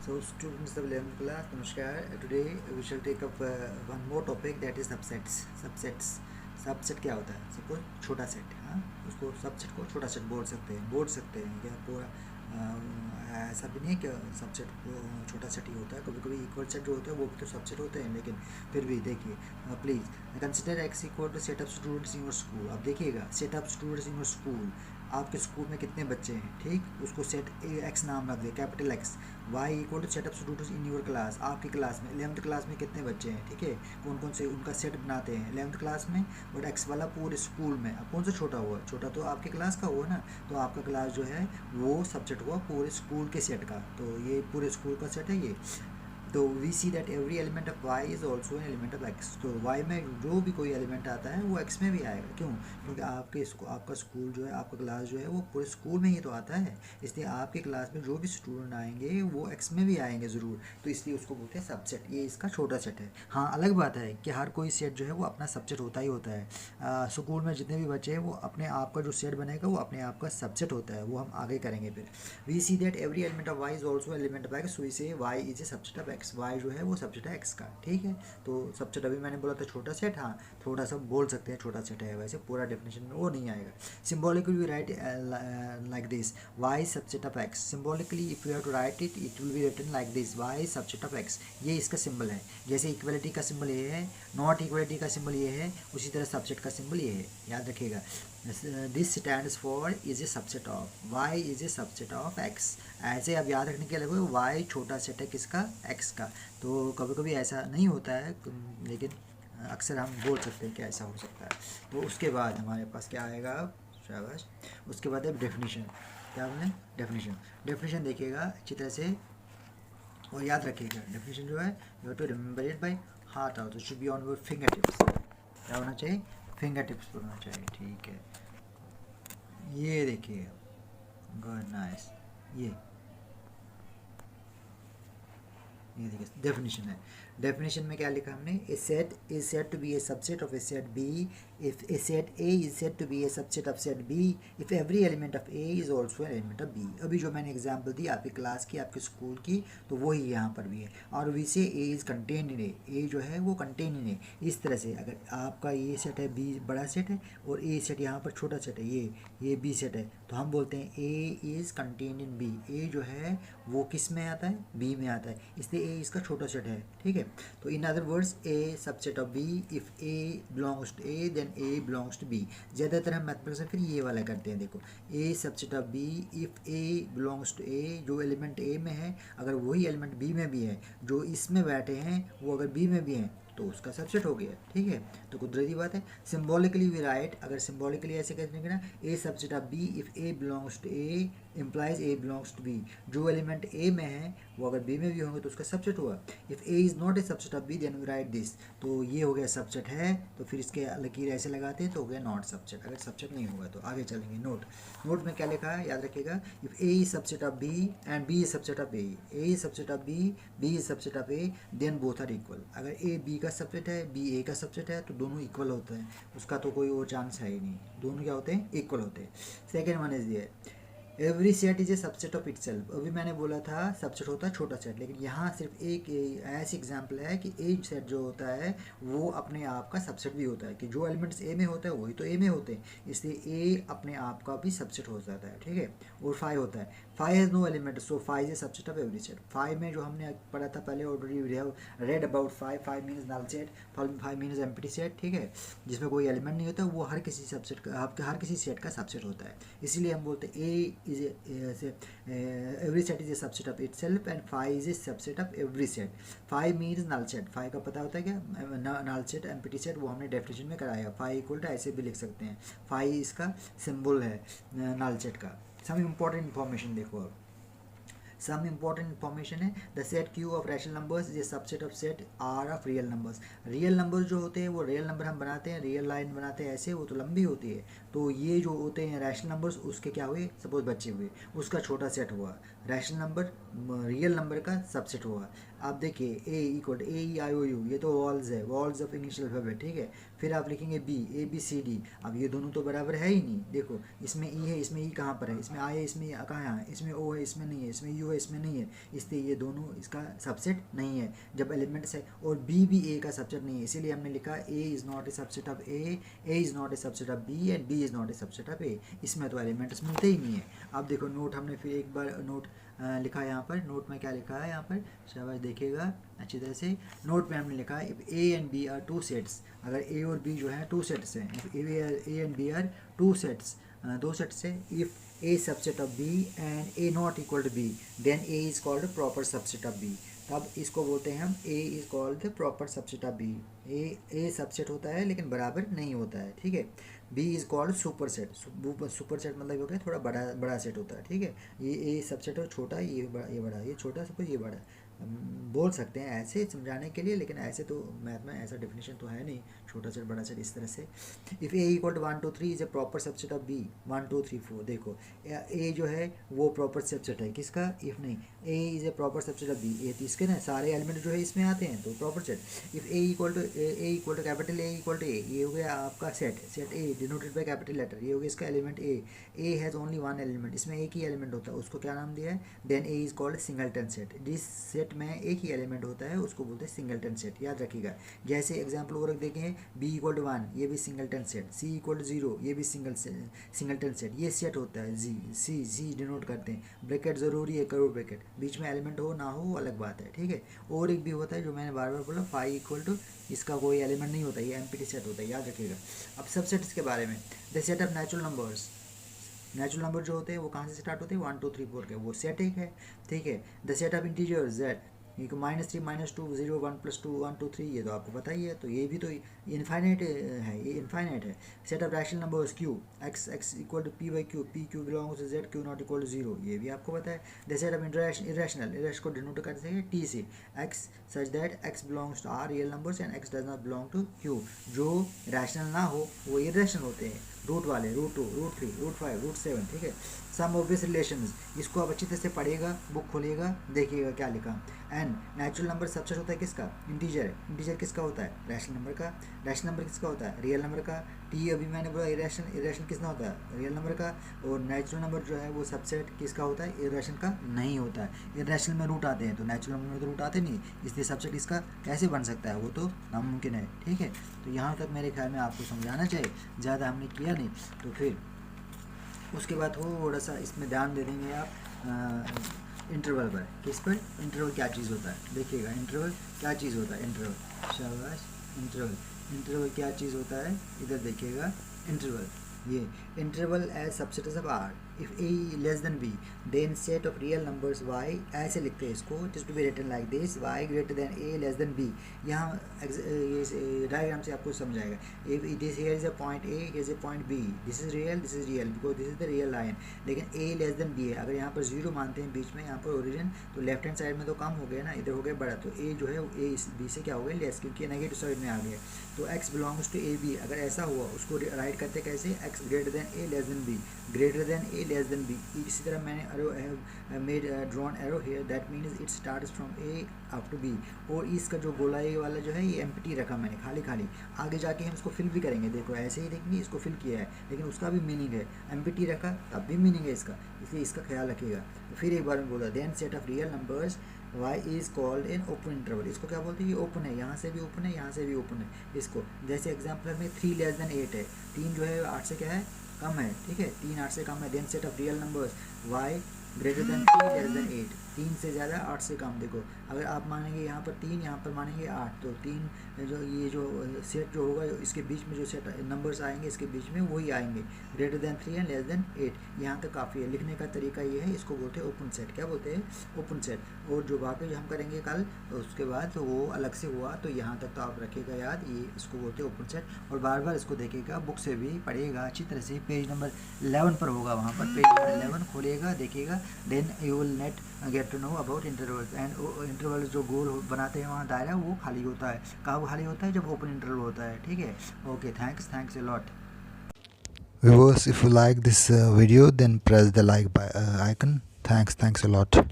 So students of 11th class, Namaskar. Today we shall take up one more topic, that is subsets. Subset क्या होता है? Suppose छोटा set, हाँ, उसको subset को छोटा सेट बोल सकते हैं क्या पूरा ऐसा भी नहीं है कि सबसेट छोटा सेट ही होता है. कभी कभी इक्वल सेट जो होता है वो भी तो सबसेट होते हैं, लेकिन फिर भी देखिए please consider X equal to set of students in your school. अब देखिएगा set of students in your school, आपके स्कूल में कितने बच्चे हैं, ठीक, उसको सेट एक्स नाम रख दे, capital X. Y equal to set of students in your class, आपकी क्लास में 11th क्लास में कितने बच्चे हैं, ठीक है, कौन कौन से उनका सेट बनाते हैं 11th क्लास में. और एक्स वाला पूरे स्कूल में. अब कौन सा छोटा हुआ, छोटा तो आपकी क्लास का हुआ ना, तो आपका क्लास जो है वो सब्जेक्ट हुआ पूरे स्कूल के सेट का. तो ये पूरे स्कूल का सेट है ये. तो we see that every element of Y is also an element of X. तो वाई में जो भी कोई एलिमेंट आता है वो एक्स में भी आएगा. क्यों? क्योंकि आपका स्कूल जो है, आपका क्लास जो है वो पूरे स्कूल में ही तो आता है. इसलिए आपकी क्लास में जो भी स्टूडेंट आएंगे वो एक्स में भी आएंगे ज़रूर. तो इसलिए उसको बोलते हैं सबसेट. ये इसका छोटा सेट है. हाँ, अलग बात है कि हर कोई सेट जो है वो अपना सबसेट होता ही होता है. स्कूल में जितने भी बच्चे हैं वो अपने आप का जो सेट बनेगा वो अपने आप का सबसेट होता है. वो हम आगे करेंगे फिर. We see that every element of Y is also element of X. We say Y is a subset of X. Y जो है वो सबसेट है एक्स का, ठीक है. तो सबसेट अभी मैंने बोला था छोटा सेट, हाँ थोड़ा सा बोल सकते हैं छोटा सेट है, वैसे पूरा डेफिनेशन में वो नहीं आएगा. Symbolically we write like this, Y subset of X. Symbolically if you have to write it, it will be written like this, Y subset of X. ये इसका सिंबल है. जैसे इक्वलिटी का सिंबल ये है, नॉट इक्वलिटी का symbol ये है, उसी तरह सबसेट का सिंबल ये है. याद रखिएगा. This stands for is a subset of, Y is a subset of X. ऐसे अब याद रखने के लिए वाई छोटा सेट है किसका, एक्स का. तो कभी कभी ऐसा नहीं होता है, लेकिन अक्सर हम बोल सकते हैं कि ऐसा हो सकता है. तो उसके बाद हमारे पास क्या आएगा, शाबाश. उसके बाद है डेफिनेशन. क्या बोलें, डेफिनेशन. डेफिनेशन देखिएगा अच्छी तरह से और याद रखिएगा. डेफिनेशन जो है you have to remember it by heart out. Should be on your finger tips. क्या होना चाहिए, फिंगर टिप्स पर होना चाहिए, ठीक है. ये देखिए, गुड, नाइस. ये देखिए डेफिनेशन है. डेफिनेशन में क्या लिखा हमने, a set is said to be A subset of a set B if a set A is said to be A subset of set B if every element of A is also an element of B. अभी जो मैंने example दी आपकी class की, आपके school की, तो वही यहाँ पर भी है. और वी से ए इज कंटेन इन ए, ए जो है वो कंटेन इन ए. इस तरह से अगर आपका ये सेट है बी बड़ा सेट है और ए सेट यहाँ पर छोटा सेट है, ये बी सेट है, तो हम बोलते हैं A is contain in B. A जो है वो किस में आता है, बी में आता है, इसलिए ए इसका छोटा सेट है, ठीक है. तो in other words A subset of B if A belongs to A then A belongs to B. ज़्यादातर हम मैथमेटिक्स में फिर ये वाला करते हैं. देखो, A subset of B if A belongs to A, जो एलिमेंट ए में है अगर वही एलिमेंट बी में भी है, जो इसमें बैठे हैं वो अगर बी में भी हैं तो उसका सबसेट हो गया, ठीक है. तो कुदरती बात है. सिम्बॉलिकली वी राइट, अगर सिम्बॉलिकली ऐसे कहते ना, A subset of B if A belongs to A implies a belongs to B. जो एलिमेंट ए में है वो अगर बी में भी होंगे तो उसका सबसेट हुआ. If A is not a subset of B then we write this. तो ये हो गया सबसेट है, तो फिर इसके लकीर ऐसे लगाते हैं तो हो गया नॉट सबसेट. अगर सबसेट नहीं होगा तो आगे चलेंगे. नोट में क्या लिखा है याद रखिएगा. If A is subset of B and B is subset of A, A is subset of B is subset of A, then both are equal. अगर ए बी का सबसेट है, बी ए का सबसेट है, तो दोनों equal होते हैं. उसका तो कोई और चांस है ही नहीं. दोनों क्या होते हैं, इक्वल होते हैं. सेकेंड वन इज ये, every set is a subset of itself. अभी मैंने बोला था सबसेट होता है छोटा सेट, लेकिन यहाँ सिर्फ एक ऐसी एग्जांपल है कि ए सेट जो होता है वो अपने आप का सबसेट भी होता है, कि जो एलिमेंट्स ए में होता है वही तो ए में होते हैं, इसलिए ए अपने आप का भी सबसेट हो जाता है, ठीक है. और 5 होता है. 5 has no element, so 5 is a subset of every set. 5 में जो हमने पढ़ा था पहले already, we have read about 5. 5 means null set, 5 means empty set, ठीक है, जिसमें कोई एलिमेंट नहीं होता, वो हर किसी सबसेट का, हर किसी सेट का सबसेट होता है. इसीलिए हम बोलते हैं ए is every set is a subset of itself and phi is a subset of every set. phi means null set. phi का पता होता है क्या, null set empty set, वो हमने डेफिनेशन में कराया. phi इक्वल टू ऐसे भी लिख सकते हैं. phi इसका सिंबल है null set का. सम इम्पोर्टेंट इन्फॉर्मेशन देखो. अब सम इम्पॉर्टेंट इन्फॉर्मेशन है. The set Q of rational numbers is subset of set R of real numbers. Real numbers जो होते हैं वो रियल नंबर हम बनाते हैं, रियल लाइन बनाते हैं ऐसे, वो तो लंबी होती है. तो ये जो होते हैं रैशनल नंबर्स, उसके क्या हुए, सपोज बच्चे हुए, उसका छोटा सेट हुआ. रैशनल नंबर रियल नंबर का सबसेट हुआ. आप देखिए ए equal A E I O you, ये तो वॉल्स है, वॉल्स ऑफ इनिशियल अल्फाबेट, ठीक है. फिर आप लिखेंगे B, A B C D. अब ये दोनों तो बराबर है ही नहीं, देखो इसमें ई है, इसमें ई कहाँ पर है, इसमें आई है, इसमें कहाँ है, इसमें ओ है, इसमें नहीं है, इसमें यू है, इसमें नहीं है, इसलिए ये दोनों इसका सबसेट नहीं है जब एलिमेंट्स है। और बी भी ए का सबसेट नहीं है, इसीलिए हमने लिखा A is not a subset of A is not a subset of B and B is not a subset of A. इसमें तो एलिमेंट्स मिलते ही नहीं है। अब देखो नोट हमने फिर एक बार नोट लिखा है यहाँ पर, नोट में क्या लिखा है यहाँ पर, शाबाश देखिएगा अच्छी तरह से। नोट में हमने लिखा है if A and B are two sets, अगर ए और बी जो है टू सेट्स हैं, if A and B are two sets, दो सेट्स है, if A subset of B and A not equal to B then A is called proper subset of B. तब इसको बोलते हैं हम A is called the proper subset of B. A subset होता है लेकिन बराबर नहीं होता है, ठीक है। B is called super set, super set मतलब हो गया थोड़ा बड़ा सेट होता है, ठीक है। ये ए सबसेट हो छोटा, ये बड़ा, ये छोटा सपोज ये बड़ा, बोल सकते हैं ऐसे समझाने के लिए, लेकिन ऐसे तो मैथ में ऐसा डेफिनेशन तो है नहीं, छोटा सेट बड़ा सेट इस तरह से। If A equal to 1 2 3 is a proper subset of B 1 2 3 4, देखो ए जो है वो प्रॉपर सबसेट है किसका, इफ़ नहीं A is a proper subset of B, A तो इसके ना सारे एलिमेंट जो है इसमें आते हैं तो proper set. If A equal to capital A equal to a, ये हो गया आपका set A denoted by capital letter, ये हो गया इसका element a has only one element, इसमें एक ही एलिमेंट होता है, उसको क्या नाम दिया है, then A is called singleton set. जिस सेट में एक ही एलिमेंट होता है उसको बोलते हैं सिंगलटन सेट, याद रखिएगा। जैसे एग्जाम्पल और देखें, बी इक्वल टू 1 ये भी singleton set, C equal to 0 ये भी सिंगलटन सेट, ये सेट होता है सी डिनोट करते हैं, ब्रैकेट ज़रूरी है, करोड़ ब्रैकेट, बीच में एलिमेंट हो ना हो वो अलग बात है, ठीक है। और एक भी होता है जो मैंने बार बार बोला, फाइव इक्वल टू, इसका कोई एलिमेंट नहीं होता, ये एम्प्टी सेट होता है, याद रखिएगा। अब सबसेट्स के बारे में, the set of natural numbers, natural number जो होते हैं वो कहाँ से स्टार्ट होते हैं, 1 2 3 4 के, वो सेट एक है, ठीक है। The set of integers that, -3 -2 0 1 + 2 1 2 3, ये तो आपको पता ही है, तो ये भी तो इनफाइनाइट है, ये इनफाइनाइट है। Set of rational numbers Q x equal to p/q, p/q belongs to z, q not equal to 0, ये भी आपको पता है। द सेट ऑफ इरेशनल को डिनोट करते हैं t से, x such that x belongs to r real numbers and x does not belong to q, जो रैशनल ना हो वो इरेशनल होते हैं, रूट वाले, √2 √3 √5 √7, ठीक है। सम ऑब्वियस रिलेशंस, इसको आप अच्छी तरह से पढ़िएगा, बुक खोलिएगा, देखिएगा क्या लिखा। एंड नेचुरल नंबर सबसेट होता है किसका, इंटीजर, इंटीजर किसका होता है, रैशनल नंबर का, रैशनल नंबर किसका होता है, रियल नंबर का। टी अभी मैंने बोला इरेशनल किसका होता है, रियल नंबर का। और नेचुरल नंबर जो है वो सबसेट किसका होता है, इरेशनल का नहीं होता है। इरेशनल में रूट आते हैं तो नेचुरल नंबर में तो रूट आते नहीं, इसलिए सबसेट इसका कैसे बन सकता है, वो तो नामुमकिन है, ठीक है। तो यहाँ तक मेरे ख्याल में आपको समझाना चाहिए, ज़्यादा हमने किया नहीं। तो फिर उसके बाद थोड़ा सा इसमें ध्यान दे देंगे आप इंटरवल पर, किस पर, इंटरवल क्या चीज़ होता है, देखिएगा इंटरवल क्या चीज़ होता है, इंटरवल, शाबाश, इंटरवल क्या चीज़ होता है, इधर देखिएगा इंटरवल, ये interval as subset of R, if a less than b then set of real numbers y, ऐसे लिखते हैं इसको, it is to be written like this, y greater than a less than b. यहाँ ये diagram से आपको समझाएगा, if it is here is a point a, here is a point b, this is real because this is the real line, लेकिन a less than B है, अगर यहाँ पर 0 मानते हैं बीच में, यहाँ पर ओरिजिन, तो लेफ्ट हैंड साइड में तो कम हो गया ना, इधर हो गया बड़ा, तो ए जो है ए बी से क्या हो गया, लेस, क्योंकि नेगेटिव साइड में आ गया, तो x belongs to a b. अगर ऐसा हुआ उसको राइट करते कैसे, x greater than a less than b, greater than a less than b. इसी तरह मैंने arrow made drawn arrow here, that means it starts from a up to b. और इसका जो गोलाई वाला जो है ये एम्प्टी रखा मैंने, खाली, आगे जाके हम इसको फिल भी करेंगे, देखो ऐसे ही देखेंगे, इसको फिल किया है लेकिन उसका भी मीनिंग है, एम्प्टी रखा तब भी मीनिंग है इसका, इसलिए इसका ख्याल रखिएगा। फिर एक बार में बोला, then set of real numbers y is called in open interval, इसको क्या बोलते हैं, ये ओपन है, यहाँ से भी ओपन है, यहाँ से भी ओपन है इसको। जैसे एग्जाम्पल में 3 लेस देन 8 है, 3 जो है 8 से क्या है, कम है, ठीक है, 3 8 से कम है। Then set of real numbers y greater than 3 less than 8, 3 से ज़्यादा 8 से कम। देखो अगर आप मानेंगे यहाँ पर 3, यहाँ पर मानेंगे 8, तो 3 जो ये जो सेट जो होगा इसके बीच में जो सेट नंबर्स आएंगे इसके बीच में वही आएंगे, greater than 3 and less than 8। यहाँ तक काफ़ी है, लिखने का तरीका ये है, इसको बोलते हैं ओपन सेट। क्या बोलते हैं, ओपन सेट। और जो बाकी हम करेंगे कल तो उसके बाद तो वो अलग से हुआ, तो यहाँ तक तो आप रखिएगा याद, ये इसको बोलते हैं ओपन सेट। और बार बार इसको देखिएगा, बुक से भी पढ़िएगा अच्छी तरह से, पेज नंबर 11 पर होगा, वहाँ पर पेज नंबर 11 खोलिएगा, देखिएगा, then you will net get to know about intervals. And interval जो गोल बनाते हैं वहाँ दायरा वो खाली होता है, कहाँ खाली होता है, जब ओपन इंटरवल होता है, ठीक है। Okay, thanks a lot viewers. If you like this video, then press the like icon. Thanks a lot.